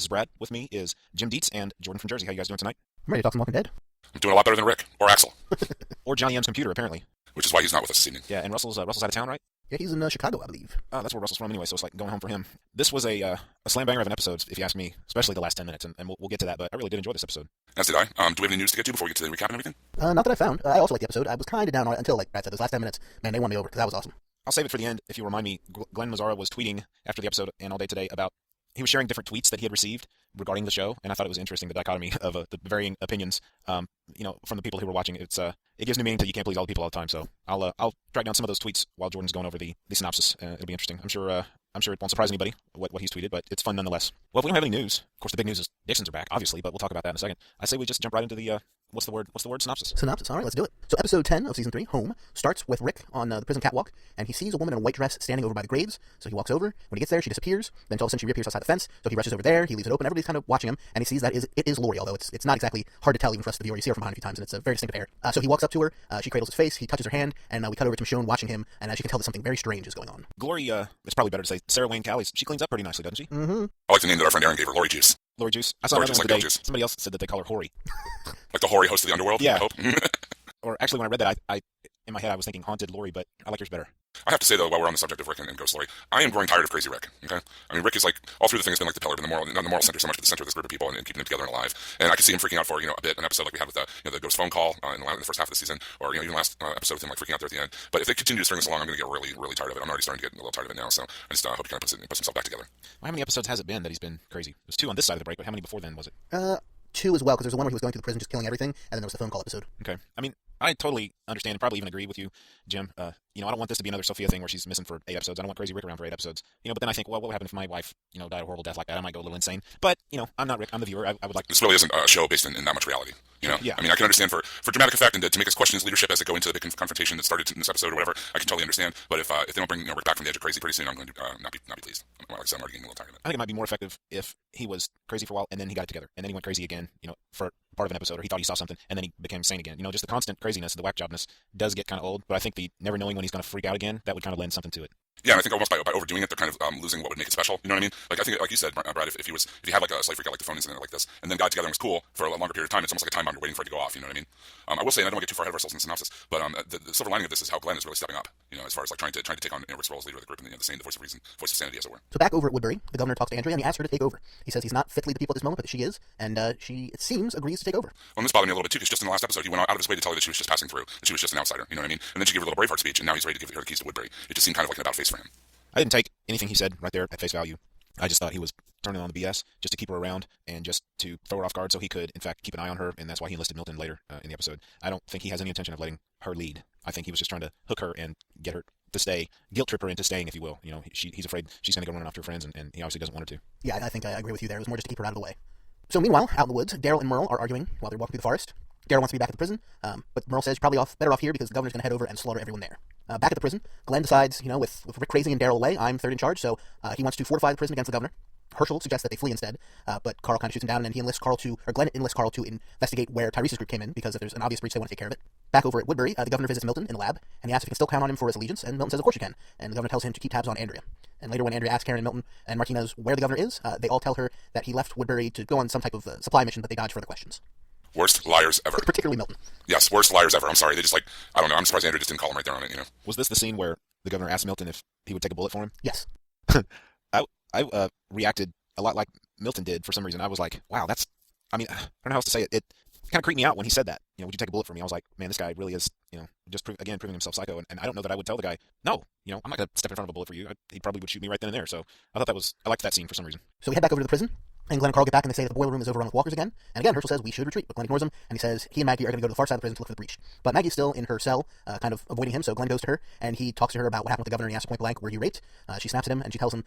This is Brad. With me is Jim Dietz and Jordan from Jersey. How you guys doing tonight? I'm ready to talk some Walking Dead. I'm doing a lot better than Rick or Axel, Or Johnny M's computer, apparently. which is why he's not with us this evening. Yeah, and Russell's out of town, right? Yeah, he's in Chicago, I believe. That's where Russell's from anyway, so it's like going home for him. This was a slam banger of an episode, if you ask me, especially the last 10 minutes, and we'll get to that, but I really did enjoy this episode. As did I. Do we have any news to get to before we get to the recap and everything? Not that I found. I also liked the episode. I was kind of down on it until, like Brad said, those last 10 minutes. Man, they won me over because that was awesome. I'll save it for the end if you remind me. Glenn Mazzara was tweeting after the episode and all day today about he was sharing different tweets that he had received regarding the show, and I thought it was interesting, the dichotomy of the varying opinions, from the people who were watching. It gives new meaning to you can't please all the people all the time. So I'll track down some of those tweets while Jordan's going over the synopsis. It'll be interesting. I'm sure it won't surprise anybody what he's tweeted, but it's fun nonetheless. Well, if we don't have any news, of course the big news is Dixons are back, obviously, but we'll talk about that in a second. I say we just jump right into the what's the word synopsis. Synopsis. All right, let's do it. So episode 10 of season 3, Home, starts with Rick on the prison catwalk, and he sees a woman in a white dress standing over by the graves. So he walks over. When he gets there, she disappears. Then all of a sudden she reappears outside the fence. So he rushes over there. He leaves it open. Everybody's kind of watching him, and he sees that it is Lori, although it's not exactly hard to tell even for us the viewer. You see her from behind a few times, and it's a very distinctive air. So he walks up to her. She cradles his face. He touches her hand, and we cut over to Michonne watching him. And as you can tell, that something very strange is going on. Glory, it's probably better to say Sarah Wayne Callies. She cleans up pretty nicely, doesn't she? Mm-hmm. I like the name that our friend Aaron gave her, Lori Juice. Lori Juice. I saw Lori another Juice, one like today. Juice. Somebody else said that they call her Hori. Like the hoary host of the underworld, Yeah. I hope. Or actually, when I read that, I in my head I was thinking haunted Lori, but I like yours better. I have to say, though, while we're on the subject of Rick and Ghost Lori, I am growing tired of Crazy Rick, okay? I mean, Rick is like, all through the thing has been like the pillar, but not the moral center so much, but the center of this group of people and keeping them together and alive. And I could see him freaking out for, a bit, an episode like we had with the ghost phone call in the first half of the season, or, even last episode with him like freaking out there at the end. But if they continue to string this along, I'm going to get really, really tired of it. I'm already starting to get a little tired of it now, so I just hope he kind of puts himself back together. Well, how many episodes has it been that he's been crazy? It was 2 on this side of the break, but how many before then was it? 2 as well, because there's the one where he was going to the prison just killing everything, and then there was the phone call episode. Okay. I mean, I totally understand and probably even agree with you, Jim. I don't want this to be another Sophia thing where she's missing for 8 episodes. I don't want Crazy Rick around for 8 episodes. But then I think, well, what would happen if my wife, died a horrible death like that? I might go a little insane. But, I'm not Rick. I'm the viewer. I would like This really isn't a show based in that much reality. Yeah. I mean, I can understand for dramatic effect and to make us question his leadership as they go into the big confrontation that started in this episode or whatever. I can totally understand. But if they don't bring Rick back from the edge of crazy pretty soon, I'm going to not be pleased. Like I said, I'm already getting a little tired of it. I think it might be more effective if he was crazy for a while and then he got it together and then he went crazy again, for part of an episode, or he thought he saw something and then he became sane again. Just the constant craziness, the whack jobness does get kind of old. But I think the never knowing when he's going to freak out again, that would kind of lend something to it. Yeah, and I think almost by overdoing it, they're kind of losing what would make it special. You know what I mean? Like I think, like you said, Brad, if he had like a slight freak out, like the phone incident like this, and then got together and was cool for a longer period of time, it's almost like a time bomb. You're waiting for it to go off. You know what I mean? I will say, and I don't want to get too far ahead of ourselves in the synopsis, but the silver lining of this is how Glenn is really stepping up. As far as like trying to take on Rick's role as leader of the group and the voice of reason, voice of sanity, as it were. So back over at Woodbury, the governor talks to Andrea, and he asks her to take over. He says he's not fit to lead the people at this moment, but she is, and she, it seems, agrees to take over. Well, and this bothered me a little bit too, because just in the last episode, he went out of his way to tell her that she was just passing through, that she was just an outsider. You know what I mean? And then she gave her a little Braveheart speech, and now he's ready to give her the keys to Woodbury. It just seemed kind of like an about face for him. I didn't take anything he said right there at face value. I just thought he was turning on the BS just to keep her around and just to throw her off guard so he could, in fact, keep an eye on her, and that's why he enlisted Milton later in the episode. I don't think he has any intention of letting her lead. I think he was just trying to hook her and get her to stay, guilt trip her into staying, if you will. He's afraid she's going to go running off to her friends, and he obviously doesn't want her to. Yeah, I think I agree with you there. It was more just to keep her out of the way. So meanwhile, out in the woods, Daryl and Merle are arguing while they're walking through the forest. Daryl wants to be back at the prison, but Merle says you're probably better off here because the governor's going to head over and slaughter everyone there. Back at the prison, Glenn decides, with Rick crazy and Daryl away, I'm third in charge, so he wants to fortify the prison against the governor. Herschel suggests that they flee instead, but Carl kind of shoots him down, and Glenn enlists Carl to investigate where Tyrese's group came in, because if there's an obvious breach, they want to take care of it. Back over at Woodbury, the governor visits Milton in the lab, and he asks if he can still count on him for his allegiance, and Milton says of course you can, and the governor tells him to keep tabs on Andrea. And later when Andrea asks Karen and Milton and Martinez where the governor is, they all tell her that he left Woodbury to go on some type of supply mission, but they dodge further questions. Worst liars ever. Particularly Milton. Yes, worst liars ever. I'm sorry. They just I don't know. I'm surprised Andrew just didn't call him right there on it, Was this the scene where the governor asked Milton if he would take a bullet for him? Yes. I reacted a lot like Milton did for some reason. I was like, wow, I don't know how else to say it. It kind of creeped me out when he said that. Would you take a bullet for me? I was like, man, this guy really is, just proving himself psycho. And I don't know that I would tell the guy, no, I'm not going to step in front of a bullet for you. He probably would shoot me right then and there. So I liked that scene for some reason. So we head back over to the prison, and Glenn and Carl get back, and they say that the boiler room is overrun with walkers again. And again, Herschel says we should retreat, but Glenn ignores him, and he says he and Maggie are going to go to the far side of the prison to look for the breach. But Maggie's still in her cell, kind of avoiding him, so Glenn goes to her, and he talks to her about what happened with the governor, and he asks her point blank, were you raped? She snaps at him, and she tells him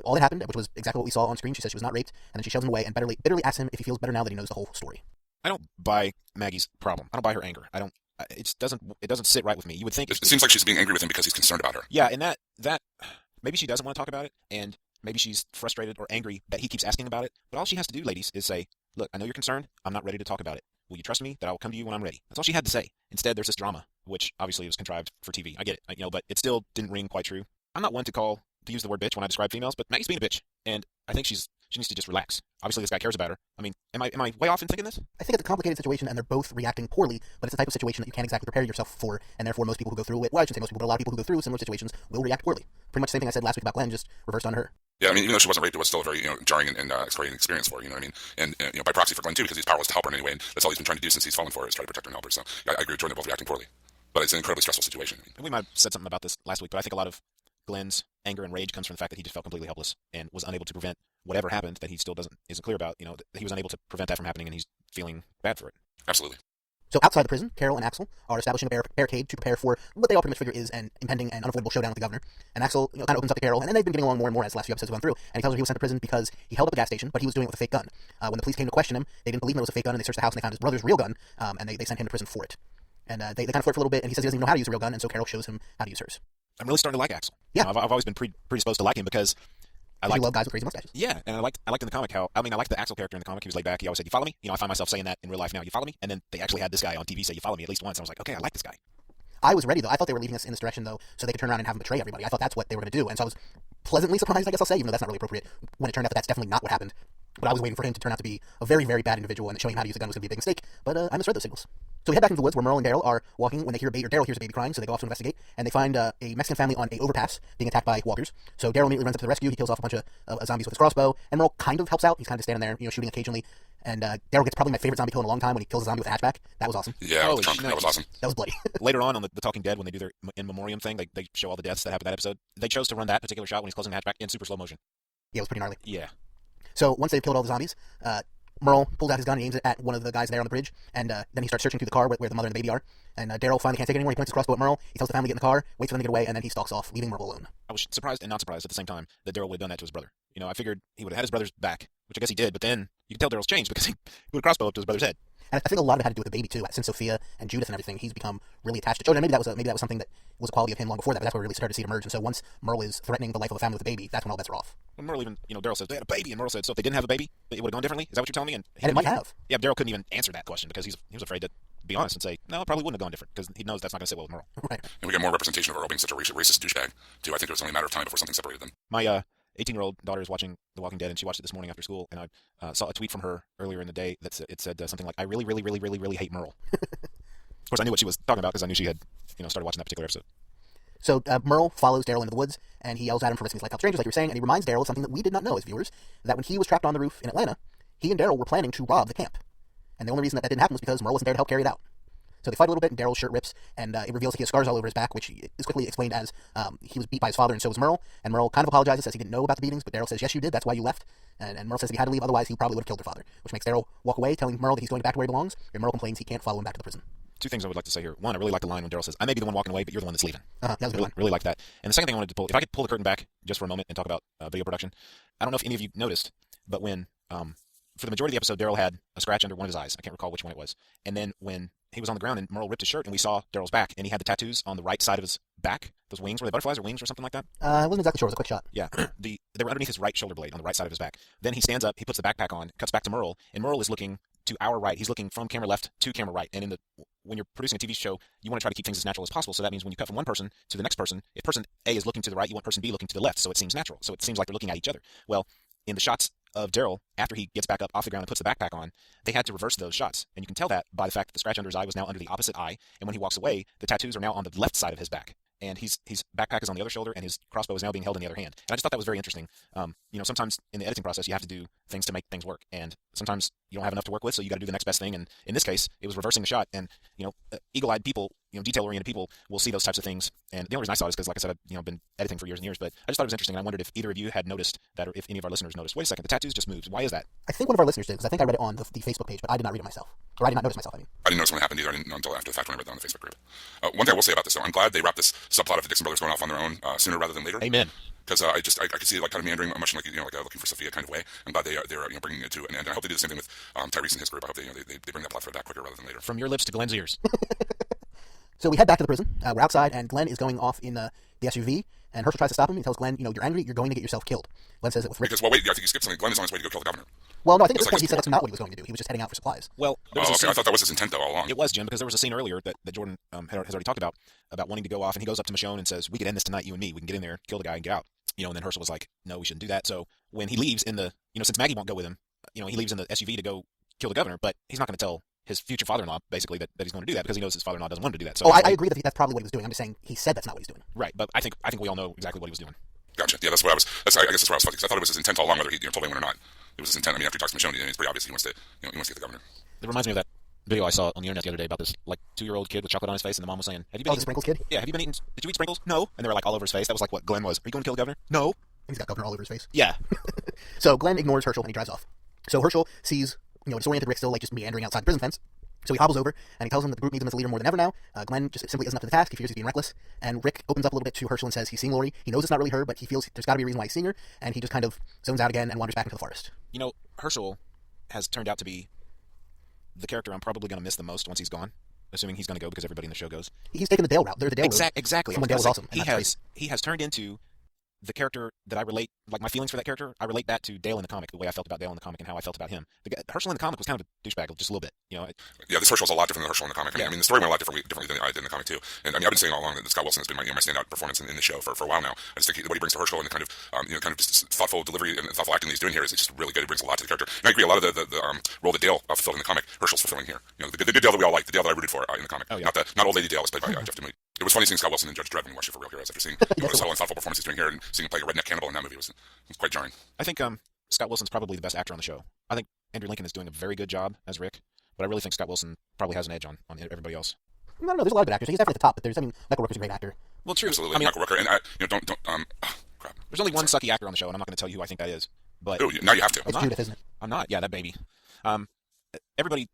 all that happened, which was exactly what we saw on screen. She says she was not raped, and then she shoves him away, and bitterly asks him if he feels better now that he knows the whole story. I don't buy Maggie's problem. I don't buy her anger. It doesn't sit right with me. You would think it seems like she's being angry with him because he's concerned about her. Yeah, and that maybe she doesn't want to talk about it, and maybe she's frustrated or angry that he keeps asking about it. But all she has to do, ladies, is say, look, I know you're concerned. I'm not ready to talk about it. Will you trust me that I will come to you when I'm ready? That's all she had to say. Instead, there's this drama, which obviously was contrived for TV. I get it, but it still didn't ring quite true. I'm not one to use the word bitch when I describe females, but Maggie's being a bitch, and I think she's She needs to just relax. Obviously, this guy cares about her. I mean, am I way off in thinking this? I think it's a complicated situation, and they're both reacting poorly, but it's the type of situation that you can't exactly prepare yourself for, and therefore most people who go through it, well, I shouldn't say most people, but a lot of people who go through similar situations will react poorly. Pretty much the same thing I said last week about Glenn, just reversed on her. Yeah, I mean, even though she wasn't raped, it was still a very, jarring and excoriating experience for her, you know what I mean? And by proxy for Glenn, too, because he's powerless to help her in any way, and that's all he's been trying to do since he's fallen for her, is try to protect her and help her. So I agree with Jordan, they're both reacting poorly. But it's an incredibly stressful situation. And we might have said something about this last week, but I think a lot of Glenn's anger and rage comes from the fact that he just felt completely helpless and was unable to prevent whatever happened that he still isn't clear about. That he was unable to prevent that from happening, and he's feeling bad for it. Absolutely. So outside the prison, Carol and Axel are establishing a barricade to prepare for what they all pretty much figure is an impending and unavoidable showdown with the governor. And Axel, kind of opens up to Carol, and they've been getting along more and more as the last few episodes have gone through. And he tells her he was sent to prison because he held up a gas station, but he was doing it with a fake gun. When the police came to question him, they didn't believe him it was a fake gun, and they searched the house and they found his brother's real gun, and they sent him to prison for it. And they kind of flirt for a little bit, and he says he doesn't even know how to use a real gun, and so Carol shows him how to use hers. I'm really starting to like Axel. Yeah. I've always been predisposed to like him because I love guys with crazy mustaches. Yeah, and I liked in the comic I liked the Axel character in the comic. He was laid back. He always said, "You follow me?" I find myself saying that in real life now. "You follow me?" And then they actually had this guy on TV say, "You follow me," at least once. And I was like, okay, I like this guy. I was ready, though. I thought they were leading us in this direction, though, so they could turn around and have him betray everybody. I thought that's what they were going to do, and so I was pleasantly surprised, I guess I'll say, even though that's not really appropriate, when it turned out that that's definitely not what happened. But I was waiting for him to turn out to be a very, very bad individual, and showing him how to use a gun was going to be a big mistake, but I misread those signals. So we head back into the woods where Merle and Daryl are walking when they hear Daryl hears a baby crying, so they go off to investigate, and they find a Mexican family on a overpass being attacked by walkers. So Daryl immediately runs up to the rescue. He kills off a bunch of zombies with his crossbow, and Merle kind of helps out. He's kind of standing there, shooting occasionally. And Daryl gets probably my favorite zombie kill in a long time when he kills a zombie with a hatchback. That was awesome. Yeah, with the trunk. That was awesome. That was bloody. Later on the Talking Dead, when they do their in memoriam thing, they show all the deaths that happened that episode. They chose to run that particular shot when he's closing the hatchback in super slow motion. Yeah, it was pretty gnarly. Yeah. So once they've killed all the zombies, Merle pulls out his gun and aims it at one of the guys there on the bridge, and then he starts searching through the car where the mother and the baby are. And Daryl finally can't take it anymore. He points his crossbow at Merle. He tells the family to get in the car, waits for them to get away, and then he stalks off, leaving Merle alone. I was surprised and not surprised at the same time that Daryl would have done that to his brother. I figured he would have had his brother's back, which I guess he did, but then you can tell Daryl's changed because he put a crossbow up to his brother's head. And I think a lot of it had to do with the baby, too. Since Sophia and Judith and everything, he's become really attached to children. Maybe that was something that was a quality of him long before that, but that's where we really started to see it emerge. And so once Merle is threatening the life of the family with a baby, that's when all bets are off. When Merle even, Daryl says, they had a baby, and Merle said, so if they didn't have a baby, it would have gone differently? Is that what you're telling me? And it might have. Yeah, Daryl couldn't even answer that question because he was afraid to be honest and say, no, it probably wouldn't have gone different because he knows that's not going to sit well with Merle. Right. And we get more representation of Earl being such a racist douchebag, too. I think it was only a matter of time before something separated them. My 18-year-old daughter is watching The Walking Dead, and she watched it this morning after school, and I saw a tweet from her earlier in the day that it said something like, I really, really, really, really, really hate Merle. Of course, I knew what she was talking about because I knew she had started watching that particular episode. So Merle follows Daryl into the woods, and he yells at him for risking his life to help strangers, like you were saying, and he reminds Daryl of something that we did not know as viewers, that when he was trapped on the roof in Atlanta, he and Daryl were planning to rob the camp. And the only reason that didn't happen was because Merle wasn't there to help carry it out. So they fight a little bit, and Daryl's shirt rips, and it reveals that he has scars all over his back, which is quickly explained as he was beat by his father, and so was Merle. And Merle kind of apologizes, says he didn't know about the beatings, but Daryl says, yes, you did, that's why you left. And Merle says if he had to leave, otherwise he probably would have killed their father, which makes Daryl walk away, telling Merle that he's going back to where he belongs, and Merle complains he can't follow him back to the prison. Two things I would like to say here. One, I really like the line when Daryl says, I may be the one walking away, but you're the one that's leaving. That was a good line. Really like that. And the second thing I wanted to pull, if I could pull the curtain back just for a moment and talk about video production, I don't know if any of you noticed, but when, for the majority of the episode, Daryl had a scratch under one of his eyes. I can't recall which one it was. And then when he was on the ground and Merle ripped his shirt and we saw Daryl's back and he had the tattoos on the right side of his back, those wings, were they butterflies or wings or something like that? I wasn't exactly sure. It was a quick shot. Yeah. They were underneath his right shoulder blade on the right side of his back. Then he stands up, he puts the backpack on, cuts back to Merle, and Merle is looking to our right. He's looking from camera left to camera right. And when you're producing a TV show, you want to try to keep things as natural as possible. So that means when you cut from one person to the next person, if person A is looking to the right, you want person B looking to the left. So it seems natural. So it seems like they're looking at each other. Well, in the shots of Daryl, after he gets back up off the ground and puts the backpack on, they had to reverse those shots. And you can tell that by the fact that the scratch under his eye was now under the opposite eye. And when he walks away, the tattoos are now on the left side of his back. And his backpack is on the other shoulder, and his crossbow is now being held in the other hand. And I just thought that was very interesting. Sometimes in the editing process, you have to do things to make things work. And sometimes you don't have enough to work with, so you got to do the next best thing. And in this case, it was reversing the shot. And, eagle-eyed people, detail-oriented people will see those types of things. And the only reason I saw it is because, like I said, I've been editing for years and years. But I just thought it was interesting, and I wondered if either of you had noticed that, or if any of our listeners noticed. Wait a second, the tattoos just moved. Why is that? I think one of our listeners did, because I think I read it on the Facebook page, but I did not read it myself. Or I did not notice myself, I mean. I didn't notice when it happened either. I didn't know until after the fact when I read that on the Facebook group. One thing I will say about this, though, I'm glad they wrapped this subplot of the Dixon brothers going off on their own sooner rather than later. Amen. Because I could see it like kind of meandering, much like looking for Sophia kind of way. I'm glad they're bringing it to an end. I hope they do the same thing with Tyrese and his group. I hope they bring that plot thread back quicker rather than later. From your lips to Glenn's ears. So we head back to the prison. We're outside, and Glenn is going off in the SUV, and Herschel tries to stop him. He tells Glenn, you're angry, you're going to get yourself killed. Glenn says it with Rick. Because, well, wait, I think you skipped something. Glenn is on his way to go kill the governor. Well, no, I think at this point he said that's not what he was going to do. He was just heading out for supplies. Well, I thought that was his intent, though, all along. It was, Jim, because there was a scene earlier that Jordan has already talked about wanting to go off, and he goes up to Michonne and says, we could end this tonight, you and me. We can get in there, kill the guy, and get out. and then Herschel was like, no, we shouldn't do that. So when he leaves in the, since Maggie won't go with him, he leaves in the SUV to go kill the governor, but he's not going to tell his future father-in-law basically that he's going to do that because he knows his father-in-law doesn't want him to do that. So I agree that that's probably what he was doing. I'm just saying he said that's not what he's doing. right, but I think we all know exactly what he was doing. Gotcha. Yeah, that's what I was. I guess that's where I was fucking. I thought it was his intent all along, whether he told anyone or not. It was his intent. I mean, after he talks to Michonne, it's pretty obvious he wants to, he wants to get the governor. It reminds me of that video I saw on the internet the other day about this like 2-year-old kid with chocolate on his face, and the mom was saying, "Have you been the Sprinkles kid? Yeah, have you been eating? Did you eat sprinkles? No." And they were like all over his face. That was like what Glenn was. Are you going to kill the governor? No. He's got governor all over his face. Yeah. So Glenn ignores Herschel and he drives off. So Herschel sees, disoriented Rick still like just meandering outside the prison fence. So he hobbles over and he tells him that the group needs him as a leader more than ever now. Glenn just simply isn't up to the task. He fears he's being reckless. And Rick opens up a little bit to Herschel and says he's seeing Lori. He knows it's not really her, but he feels there's got to be a reason why he's seeing her. And he just kind of zones out again and wanders back into the forest. Herschel has turned out to be the character I'm probably going to miss the most once he's gone, assuming he's going to go because everybody in the show goes. He's taken the Dale route. They're the Dale route. Exactly. Someone Dale was awesome. He has turned into the character that I relate, like my feelings for that character, I relate that to Dale in the comic, the way I felt about Dale in the comic and how I felt about him. Herschel in the comic was kind of a douchebag, just a little bit, Yeah, this Herschel's a lot different than Herschel in the comic. I mean, the story went a lot differently than I did in the comic too. And I mean, I've been saying all along that Scott Wilson has been my standout performance in the show for a while now. I just think what he brings to Herschel and the kind of just thoughtful delivery and thoughtful acting that he's doing here is just really good. It brings a lot to the character. And I agree, a lot of the role that Dale fulfilled in the comic, Herschel's fulfilling here. The good Dale that we all like, the Dale that I rooted for in the comic. Oh, yeah. Not old lady Dale was played by Jeff Demaey. It was funny seeing Scott Wilson and Judge Dredd when we watched it for Real Heroes after seeing what a subtle and thoughtful performance he's doing here and seeing him play a redneck cannibal in that movie was quite jarring. I think Scott Wilson's probably the best actor on the show. I think Andrew Lincoln is doing a very good job as Rick, but I really think Scott Wilson probably has an edge on everybody else. I don't know. There's a lot of good actors. He's definitely at the top, but Michael Rooker's a great actor. Well, true. Absolutely, I mean, Michael Rooker. And crap. There's only one sucky actor on the show, and I'm not going to tell you who I think that is. But now you have to. It's Judith, isn't it? I'm not. Yeah, that baby. Everybody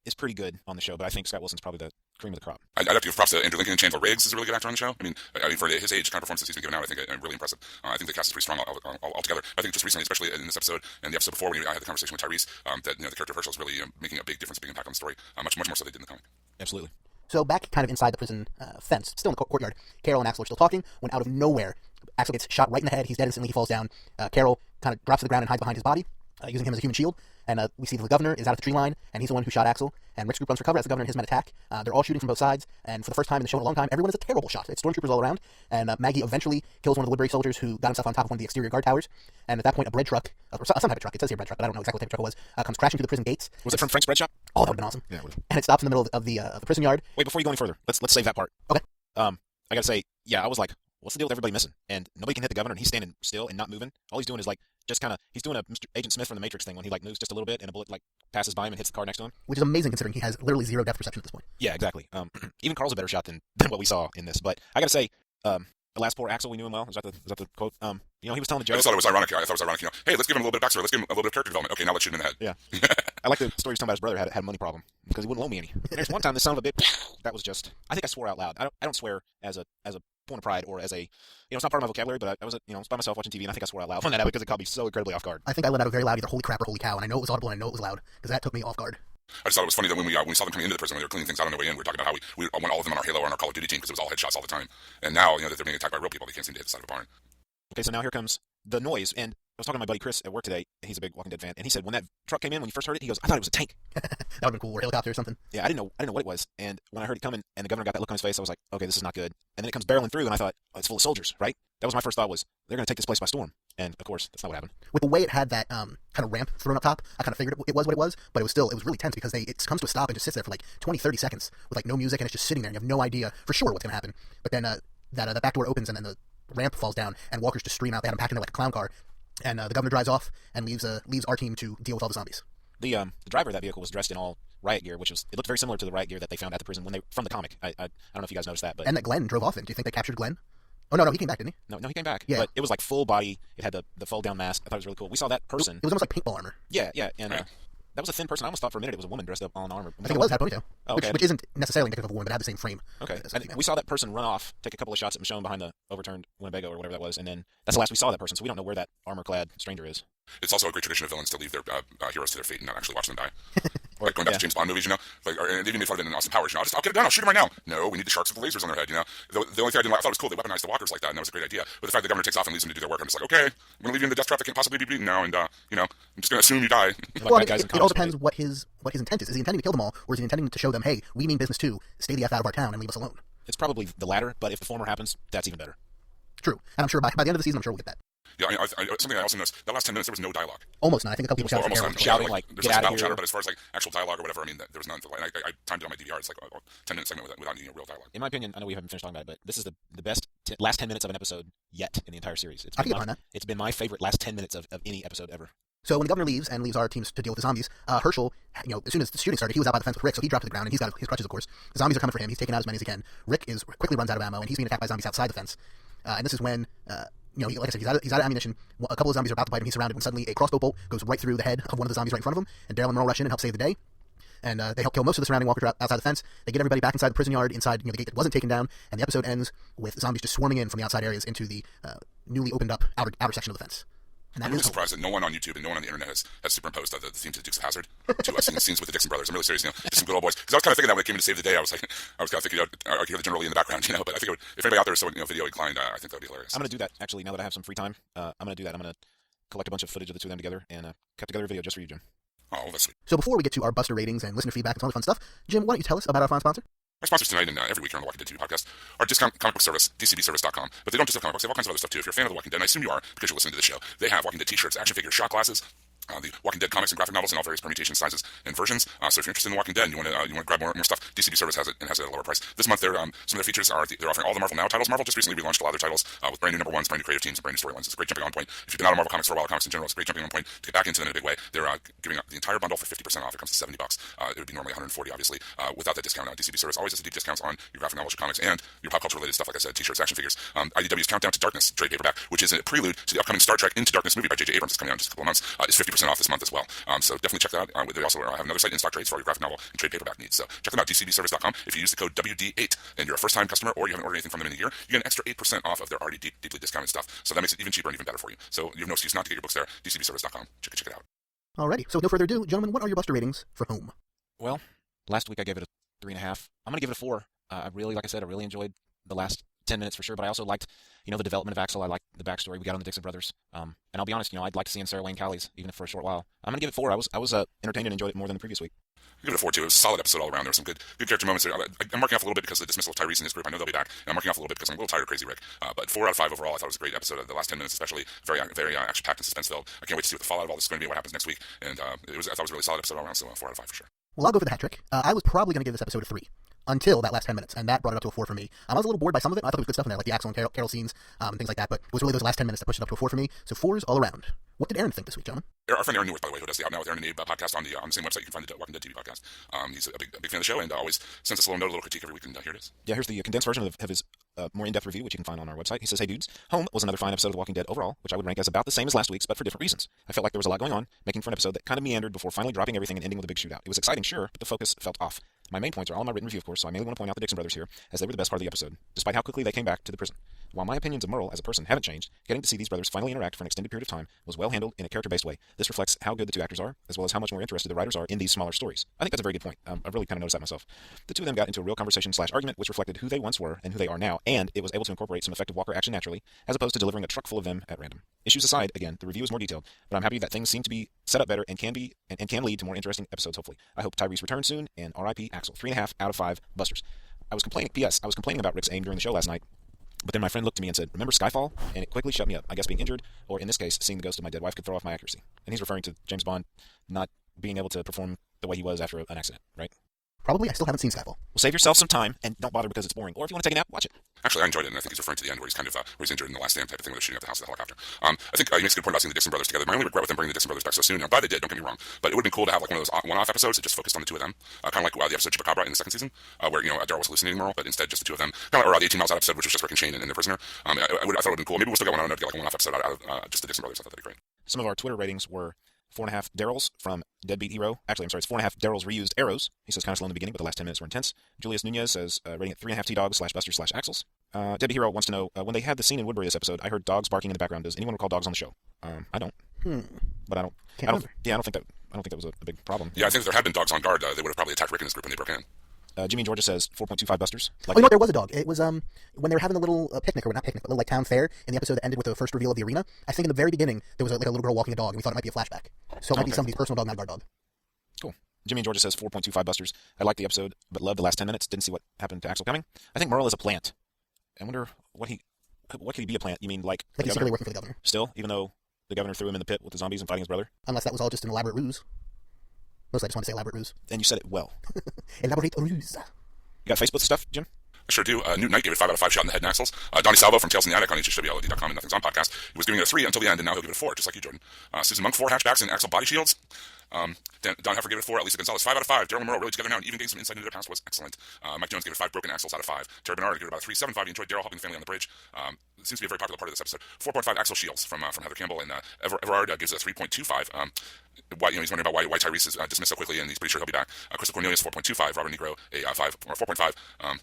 is pretty good on the show, but I think Scott Wilson's probably the cream of the crop. I'd have to give props to Andrew Lincoln and Chandler Riggs is a really good actor on the show. I mean, for his age, kind of performances he's been giving out, I think really impressive. I think the cast is pretty strong altogether. I think just recently, especially in this episode and the episode before when I had the conversation with Tyrese, that the character of Herschel is really making a big difference, a big impact on the story, much more so than they did in the comic. Absolutely. So back kind of inside the prison fence, still in the courtyard, Carol and Axel are still talking when out of nowhere, Axel gets shot right in the head. He's dead instantly. He falls down. Carol kind of drops to the ground and hides behind his body, using him as a human shield. And we see that the governor is out of the tree line, and he's the one who shot Axel. And Rick's group runs for cover as the governor and his men attack. They're all shooting from both sides, and for the first time in the show in a long time, everyone is a terrible shot. It's stormtroopers all around, and Maggie eventually kills one of the Woodbury soldiers who got himself on top of one of the exterior guard towers. And at that point, a bread truck, or some type of truck, it says here bread truck, but I don't know exactly what type of truck it was, comes crashing through the prison gates. Was it from Frank's Bread Shop? Oh, that would have been awesome. Yeah, it would have. And it stops in the middle of the prison yard. Wait, before you go any further, let's save that part. Okay. I gotta say, yeah, I was like, what's the deal with everybody missing? And nobody can hit the governor, and he's standing still and not moving. All he's doing is he's doing a Mr. Agent Smith from the Matrix thing when he moves just a little bit and a bullet passes by him and hits the car next to him. Which is amazing considering he has literally zero depth perception at this point. Yeah, exactly. Even Carl's a better shot than what we saw in this. But I gotta say, alas, poor Axel, we knew him well. Is that the quote? He was telling the joke. I just thought it was ironic. Hey, let's give him a little bit of backstory. Let's give him a little bit of character development. Okay, now let's shoot him in the head. Yeah. I like the story he's telling about his brother had a money problem because he wouldn't loan me any. There's one time this son of a bitch, that was just, I think I swore out loud. I don't swear as a point of pride or as a, it's not part of my vocabulary, but I was by myself watching TV and I think I swore out loud on that because it caught me so incredibly off guard. I think I let out a very loud either holy crap or holy cow, and I know it was audible and I know it was loud because that took me off guard. I just thought it was funny that when we saw them coming into the prison, when they were cleaning things out on their way in, we were talking about how we want all of them on our Halo or on our Call of Duty team because it was all headshots all the time. And now, that they're being attacked by real people, they can't seem to hit the side of a barn. Okay, so now here comes the noise, and I was talking to my buddy Chris at work today. He's a big Walking Dead fan, and he said when that truck came in, when you first heard it, he goes, I thought it was a tank. That would have been cool, or a helicopter or something. Yeah, I didn't know what it was, and when I heard it coming, and the governor got that look on his face, I was like, okay, this is not good. And then it comes barreling through, and I thought, oh, it's full of soldiers, right? That was my first thought was, they're going to take this place by storm. And, of course, that's not what happened. With the way it had that kind of ramp thrown up top, I kind of figured it was what it was, but it was really tense because it comes to a stop and just sits there for 20, 30 seconds with no music, and it's just sitting there, and you have no idea for sure what's going to happen. But then that back door opens, and then the ramp falls down, and walkers just stream out. They had them packed into a clown car, and the governor drives off and leaves our team to deal with all the zombies. The driver of that vehicle was dressed in all riot gear, it looked very similar to the riot gear that they found at the prison from the comic. I don't know if you guys noticed that, but and that Glenn drove off in. Do you think they captured Glenn? Oh no, he came back, didn't he? No, he came back. Yeah. But it was full body. It had the fold down mask. I thought it was really cool. We saw that person. It was almost like paintball armor. Yeah, and that was a thin person. I almost thought for a minute it was a woman dressed up all in armor. I think it was, had a ponytail. Oh, okay. Which isn't necessarily indicative of a woman, but had the same frame. Okay. We saw that person run off, take a couple of shots at Michonne behind the overturned Winnebago or whatever that was, and then that's the last we saw of that person, so we don't know where that armor-clad stranger is. It's also a great tradition of villains to leave their heroes to their fate and not actually watch them die. Going back to James Bond movies, and they even made fun of it in Austin Powers. I'll get it done. I'll shoot him right now. No, we need the sharks with the lasers on their head. The only thing I thought it was cool. They weaponized the walkers like that, and that was a great idea. But the fact the governor takes off and leaves them to do their work, I'm just like, okay, I'm going to leave you in the death trap that can't possibly be beaten now, and I'm just going to assume you die. Well, it all depends what his intent is. Is he intending to kill them all, or is he intending to show them, hey, we mean business too. Stay the F out of our town and leave us alone? It's probably the latter, but if the former happens, that's even better. True, and I'm sure by the end of the season, I'm sure we'll get that. Yeah, something I also noticed, the last 10 minutes there was no dialogue. Almost none. I think a couple people Almost shouted. none. shouting, Yeah, like, there's get some out of battle here. chatter, but as far as like actual dialogue or whatever, I mean, there was none. And I timed it on my DVR. It's like a 10-minute segment without any real dialogue. In my opinion, I know we haven't finished talking about it, but this is the best last 10 minutes of an episode yet in the entire series. I can get behind that. It's been my favorite last 10 minutes of any episode ever. So when the governor leaves and leaves our teams to deal with the zombies, Herschel, as soon as the shooting started, he was out by the fence with Rick, so he dropped to the ground, and he's got his crutches, of course. The zombies are coming for him. He's taking out as many as he can. Rick quickly runs out of ammo, and he's being attacked by zombies outside the fence. And this is when, like I said, he's out of ammunition. A couple of zombies are about to bite him. He's surrounded when suddenly a crossbow bolt goes right through the head of one of the zombies right in front of him, and Daryl and Merle rush in and help save the day. And they help kill most of the surrounding walkers outside the fence. They get everybody back inside the prison yard, inside the gate that wasn't taken down, and the episode ends with zombies just swarming in from the outside areas into the newly opened up outer section of the fence. And I'm really surprised that no one on YouTube and no one on the internet has superimposed the theme to Dukes of Hazzard to scenes with the Dixon brothers. I'm really serious, just some good old boys. Because I was kind of thinking that when it came to save the day, I was kind of thinking, I could hear the general in the background, but I think if anybody out there is so video inclined, I think that would be hilarious. I'm going to do that, actually, now that I have some free time. I'm going to do that. I'm going to collect a bunch of footage of the two of them together and cut together a video just for you, Jim. Oh, that's sweet. So before we get to our Buster ratings and listener feedback and some other fun stuff, Jim, why don't you tell us about our fine sponsor? Our sponsors tonight and every week here on the Walking Dead TV podcast are discount comic book service, DCBService.com. But they don't just have comic books, they have all kinds of other stuff too. If you're a fan of The Walking Dead, and I assume you are because you're listening to the show, they have Walking Dead t-shirts, action figures, shot glasses, the Walking Dead comics and graphic novels in all various permutations, sizes, and versions. So if you're interested in Walking Dead and you want to grab more stuff, DCB Service has it and has it at a lower price. This month, some of their features are they're offering all the Marvel Now titles. Marvel just recently relaunched a lot of their titles with brand new number ones, brand new creative teams, and brand new storylines. It's a great jumping on point. If you've been out of Marvel Comics for a while, comics in general, it's a great jumping on point to get back into them in a big way. They're giving up the entire bundle for 50% off. It comes to $70. It would be normally $140, obviously. Without that discount, DCB Service always has deep discounts on your graphic novels, your comics, and your pop culture related stuff. Like I said, t-shirts, action figures. IDW's Countdown to Darkness trade paperback, which is a prelude to the upcoming Star Trek Into Darkness movie by J.J. Abrams. It's coming out in just a couple of months. Is 50% off this month as well. So definitely check that out. They also have another site, in stock trades, for all your graphic novel and trade paperback needs. So check them out, DCBService.com. If you use the code WD8 and you're a first-time customer or you haven't ordered anything from them in a year, you get an extra 8% off of their already deeply discounted stuff. So that makes it even cheaper and even better for you. So you have no excuse not to get your books there, DCBService.com. Check it out. Alrighty, so with no further ado, gentlemen, what are your Buster ratings for whom? Well, last week I gave it a 3.5. I'm going to give it a 4. Like I said, I really enjoyed the last 10 minutes for sure, but I also liked, the development of Axel. I liked the backstory we got on the Dixon brothers. And I'll be honest, I'd like to see in Sarah Wayne Callies, even if for a short while. I'm going to give it 4. I was entertained and enjoyed it more than the previous week. I give it a 4 too. It was a solid episode all around. There were some good character moments. I'm marking off a little bit because of the dismissal of Tyrese and his group. I know they'll be back. And I'm marking off a little bit because I'm a little tired of Crazy Rick. But 4 out of 5 overall. I thought it was a great episode. The last 10 minutes especially, very action-packed and suspense-filled. I can't wait to see what the fallout of all this is going to be, what happens next week. And I thought it was a really solid episode all around, so 4 out of 5 for sure. Well, I'll go for the hat trick. I was probably going to give this episode a 3 until that last 10 minutes, and that brought it up to a 4 for me. I was a little bored by some of it. I thought there was good stuff in there, like the Axel and Carol scenes and things like that, but it was really those last 10 minutes that pushed it up to a 4 for me. So 4s all around. What did Aaron think this week, gentlemen? Our friend Aaron Newick, by the way, who does the Out Now with Aaron and Abe podcast on the same website, you can find the Walking Dead TV podcast. He's a big fan of the show and always sends us a little critique every week, and here it is. Yeah, here's the condensed version of his more in-depth review, which you can find on our website. He says, "Hey dudes, Home was another fine episode of The Walking Dead overall, which I would rank as about the same as last week's, but for different reasons. I felt like there was a lot going on, making for an episode that kind of meandered before finally dropping everything and ending with a big shootout. It was exciting, sure, but the focus felt off. My main points are all in my written review, of course, so I mainly want to point out the Dixon brothers here, as they were the best part of the episode, despite how quickly they came back to the prison. While my opinions of Merle as a person haven't changed, getting to see these brothers finally interact for an extended period of time was well handled in a character-based way. This reflects how good the two actors are, as well as how much more interested the writers are in these smaller stories. I think that's a very good point. I've really kind of noticed that myself. The two of them got into a real conversation/argument, which reflected who they once were and who they are now, and it was able to incorporate some effective Walker action naturally, as opposed to delivering a truck full of them at random. Issues aside, again, the review is more detailed, but I'm happy that things seem to be set up better and can lead to more interesting episodes, hopefully. I hope Tyrese returns soon, and R.I.P. Axel. 3.5 out of 5 Busters. P.S. I was complaining about Rick's aim during the show last night, but then my friend looked to me and said, "Remember Skyfall?" And it quickly shut me up. I guess being injured, or in this case, seeing the ghost of my dead wife could throw off my accuracy. And he's referring to James Bond not being able to perform the way he was after an accident, right? Probably. I still haven't seen Skyfall. Well, save yourself some time and don't bother because it's boring. Or if you want to take a nap, watch it. Actually, I enjoyed it, and I think he's referring to the end where he's kind of where he's injured in the last stand type of thing, where they're shooting up the house with a helicopter. I think he makes a good point about seeing the Dixon brothers together. My only regret with them bringing the Dixon brothers back so soon, and I'm glad they did, don't get me wrong, but it would have been cool to have like one of those one-off episodes that just focused on the two of them, kind of like the episode Chupacabra in the second season, where Daryl was hallucinating Merle, but instead just the two of them, kind of like the 18 Miles Out episode, which was just Rick and Shane and the prisoner. I thought it would have been cool. Maybe we'll still get one to get like a one-off episode out of just the Dixon brothers. I thought that'd be great. Some of our Twitter ratings were 4.5 Daryls from Deadbeat Hero. Actually, I'm sorry, it's 4.5 Daryls reused arrows. He says kind of slow in the beginning, but the last 10 minutes were intense. Julius Nunez says rating it 3.5 T-Dogs/Buster/Axels. Deadbeat Hero wants to know, when they had the scene in Woodbury this episode, I heard dogs barking in the background. Does anyone recall dogs on the show? I don't. But I don't think that was a big problem. Yeah, I think if there had been dogs on guard, they would have probably attacked Rick and his group when they broke in. Jimmy Georgia says 4.25 Busters. You know what? There was a dog. It was when they were having a little picnic, or not picnic, but a little like town fair in the episode that ended with the first reveal of the arena. I think in the very beginning there was a little girl walking a dog, and we thought it might be a flashback. So it might be somebody's personal dog, not a guard dog. Cool. Jimmy Georgia says 4.25 Busters. I liked the episode, but loved the last 10 minutes. Didn't see what happened to Axel coming. I think Merle is a plant. I wonder what he What could he be a plant? You mean like Like the he's governor? secretly working for the governor. Still, even though the governor threw him in the pit with the zombies and fighting his brother? Unless that was all just an elaborate ruse. Mostly I just want to say elaborate ruse. And you said it well. Elaborate ruse. You got Facebook stuff, Jim? I sure do. Newt Knight gave it 5 out of 5 shot in the head and axles. Donnie Salvo from Tales in the Attic on HHWLOD.com and Nothing's On podcast. He was giving it a 3 until the end, and now he'll give it a 4, just like you, Jordan. Susan Monk, 4 hatchbacks and axle body shields. Don Heffer gave it a 4. Elisa Gonzalez, 5 out of 5. Daryl and Merle really together now and even getting some insight into their past was excellent. Mike Jones gave it 5 broken axles out of 5. Terry Bernard gave it about 3.75. He enjoyed Daryl helping the family on the bridge. It seems to be a very popular part of this episode. 4.5 axle shields from Heather Campbell, and Everard gives it a 3.25. He's wondering about why Tyrese is dismissed so quickly, and he's pretty sure he'll be back. Crystal Cornelius, 4.25. Robert Negro, a 5 or 4.5.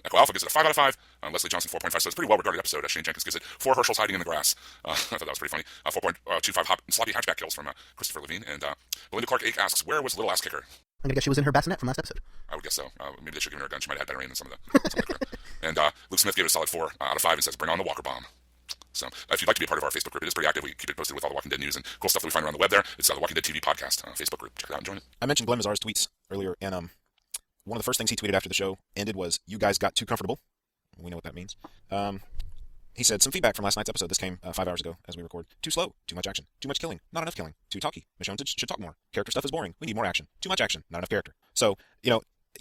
Echo Alpha gives it a 5 out of 5. Leslie Johnson, 4.5. So it's a pretty well regarded episode. Shane Jenkins gives it 4 Herschels hiding in the grass. I thought that was pretty funny. 4.25 sloppy hatchback kills from Christopher Levine. And Belinda Clark 8 asks, where was Little Ass Kicker? I'm gonna guess she was in her bassinet from last episode. I would guess so. Maybe they should give her a gun. She might have had better aim than some of the crew. And Luke Smith gave it a solid 4 out of 5 and says, bring on the Walker Bomb. So if you'd like to be a part of our Facebook group, it is pretty active. We keep it posted with all the Walking Dead news and cool stuff that we find around the web there. It's the Walking Dead TV podcast Facebook group. Check it out and join it. I mentioned Glenn Mazzara's tweets earlier, and one of the first things he tweeted after the show ended was, "You guys got too comfortable." We know what that means. He said, some feedback from last night's episode. This came 5 hours ago as we record. Too slow. Too much action. Too much killing. Not enough killing. Too talky. Michonne should talk more. Character stuff is boring. We need more action. Too much action. Not enough character. So, you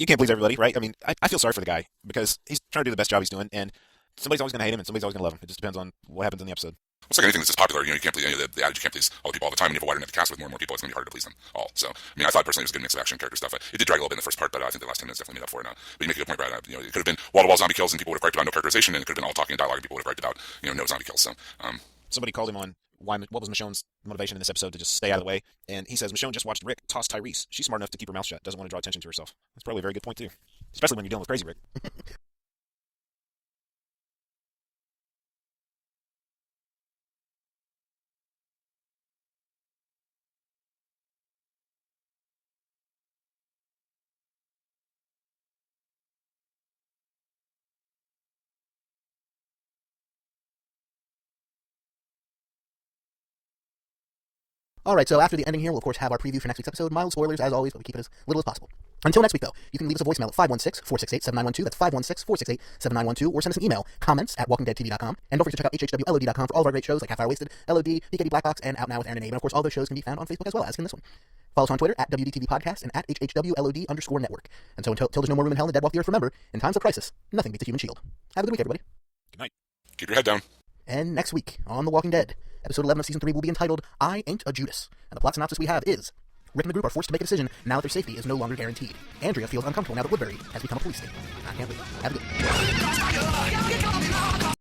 can't please everybody, right? I mean, I feel sorry for the guy because he's trying to do the best job he's doing, and somebody's always going to hate him and somebody's always going to love him. It just depends on what happens in the episode. It's like anything that's just popular. You can't please the adage, you can't please all the people all the time. When you have a wider net to cast with more and more people, it's going to be harder to please them all. So, I thought personally it was a good mix of action and character stuff. It did drag a little bit in the first part, but I think the last 10 minutes definitely made up for it. But you make a good point, Brad. It could have been wall-to-wall zombie kills and people would have griped about no characterization, and it could have been all talking and dialogue and people would have griped about no zombie kills. So, somebody called him on what was Michonne's motivation in this episode to just stay out of the way, and he says Michonne just watched Rick toss Tyrese. She's smart enough to keep her mouth shut. Doesn't want to draw attention to herself. That's probably a very good point too, especially when you're dealing with Crazy Rick. Alright, so after the ending here, we'll of course have our preview for next week's episode. Mild spoilers, as always, but we keep it as little as possible. Until next week, though, you can leave us a voicemail at 516-468-7912. That's 516-468-7912. Or send us an email, comments@walkingdeadtv.com. And don't forget to check out HHWLOD.com for all of our great shows like Half Hour Wasted, LOD, PKD Black Box, and Out Now with Aaron and Abe. And of course, all those shows can be found on Facebook as well, as can this one. Follow us on Twitter at WDTV Podcast and at HHWLOD_network. And so until there's no more room in hell and the dead walk the earth, remember, in times of crisis, nothing beats a human shield. Have a good week, everybody. Good night. keep your head down. And next week on The Walking Dead, episode 11 of season 3 will be entitled I Ain't a Judas. And the plot synopsis we have is: Rick and the group are forced to make a decision now that their safety is no longer guaranteed. Andrea feels uncomfortable now that Woodbury has become a police state. I can't wait. Have a good